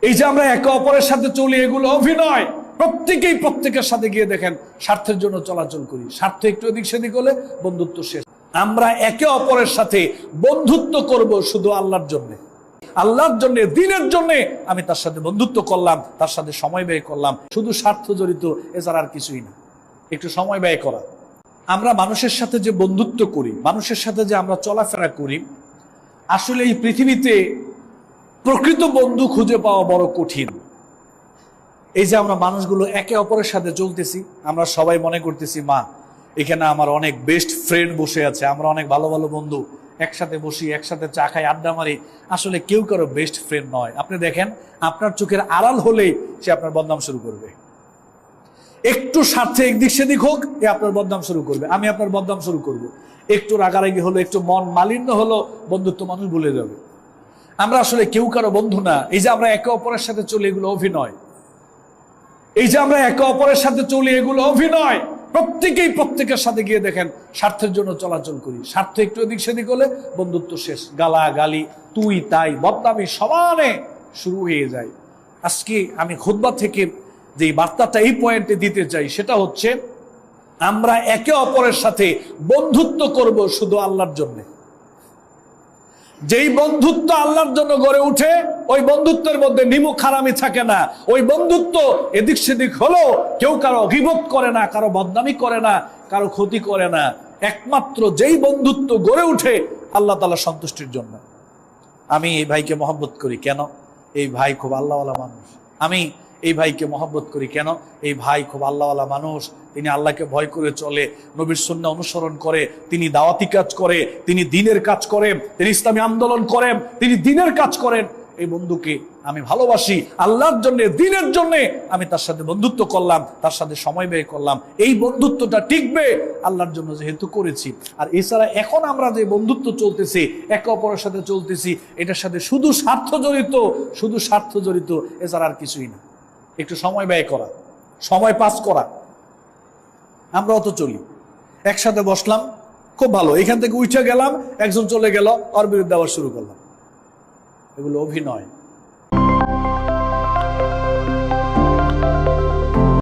এই যে আমরা একে অপরের সাথে চলি, এগুলো অভিনয়। প্রত্যেকেই প্রত্যেকের সাথে গিয়ে দেখেন স্বার্থের জন্য চলাচল করি। স্বার্থ একটু এদিক সেদিক হলে বন্ধুত্ব শেষ। আমরা একে অপরের সাথে বন্ধুত্ব করব শুধু আল্লাহর জন্য, আল্লাহর জন্য, দিনের জন্য। আমি তার সাথে বন্ধুত্ব করলাম, তার সাথে সময় ব্যয় করলাম, শুধু স্বার্থ জড়িত, এছাড়া আর কিছুই না। একটু সময় ব্যয় করা। আমরা মানুষের সাথে যে বন্ধুত্ব করি, মানুষের সাথে যে আমরা চলাফেরা করি, আসলে এই পৃথিবীতে প্রকৃত বন্ধু খুঁজে পাওয়া বড় কঠিন। এই যে আমরা মানুষগুলো একে অপরের সাথে চলতেছি, আমরা সবাই মনে করতেছি মা এখানে আমার অনেক বেস্ট ফ্রেন্ড বসে আছে, আমরা অনেক ভালো ভালো বন্ধু, একসাথে বসি, একসাথে চা খাই, আড্ডা মারি। আসলে কেউ কারো বেস্ট ফ্রেন্ড নয়। আপনি দেখেন আপনার চোখের আড়াল হলেই সে আপনার বদনাম শুরু করবে। একটু স্বার্থে একদিক সেদিক হোক, এ আপনার বদনাম শুরু করবে, আমি আপনার বদনাম শুরু করব। একটু রাগারাগি হলো, একটু মন মালিন্য হলো, বন্ধুত্ব মানুষ ভুলে যাবে। আমরা আসলে কেউ কারো বন্ধু না। এই যে আমরা একে অপরের সাথে চলি, এগুলো অভিনয়। এই যে আমরা একে অপরের সাথে চলি, এগুলো অভিনয়। প্রত্যেকেই প্রত্যেকের সাথে গিয়ে দেখেন স্বার্থের জন্য চলাচল করি। স্বার্থ একটু এদিক সেদিক হলে বন্ধুত্ব শেষ। গালা গালি, তুই তাই, বদনামি সমানে শুরু হয়ে যায়। আজকে আমি খুতবা থেকে যে বার্তাটা এই পয়েন্টে দিতে চাই, সেটা হচ্ছে আমরা একে অপরের সাথে বন্ধুত্ব করব শুধু আল্লাহর জন্য। যেই বন্ধুত্ব আল্লাহর জন্য গড়ে উঠে, ওই বন্ধুত্বের মধ্যে নিমুখ হারামি থাকে না। ওই বন্ধুত্ব এদিক সেদিক হলো কেউ কারো গীবত করে না, কারো বদনামি করে না, কারো ক্ষতি করে না। একমাত্র যেই বন্ধুত্ব গড়ে উঠে আল্লাহ তাআলা সন্তুষ্টির জন্য। আমি এই ভাইকে মহব্বত করি কেন? এই ভাই খুব আল্লাহওয়ালা মানুষ। আমি এই ভাইকে মহব্বত করি কেন? এই ভাই খুব আল্লাহওয়ালা মানুষ। তিনি আল্লাহকে ভয় করে চলে, নবীর সুন্নাহ অনুসরণ করে, তিনি দাওয়াতি কাজ করে, তিনি দ্বীনের কাজ করেন, তিনি ইসলামী আন্দোলন করেন, তিনি দ্বীনের কাজ করেন। এই বন্ধুকে আমি ভালোবাসি আল্লাহর জন্য, দ্বীনের জন্য। আমি তার সাথে বন্ধুত্ব করলাম, তার সাথে সময় ব্যয় করলাম। এই বন্ধুত্বটা টিকবে আল্লাহর জন্য যেহেতু করেছি। আর এছাড়া এখন আমরা যে বন্ধুত্ব চলতেছি, একে অপরের সাথে চলতেছি, এটার সাথে শুধু স্বার্থ জড়িত, শুধু স্বার্থ জড়িত, এছাড়া আর কিছুই না। একটু সময় ব্যয় করা, সময় পাস করা। আমরা অত চলি, একসাথে বসলাম, খুব ভালো, এখান থেকে উঠে গেলাম, একজন চলে গেল, ওর বিরুদ্ধে আবার শুরু করলাম। এগুলো অভিনয়।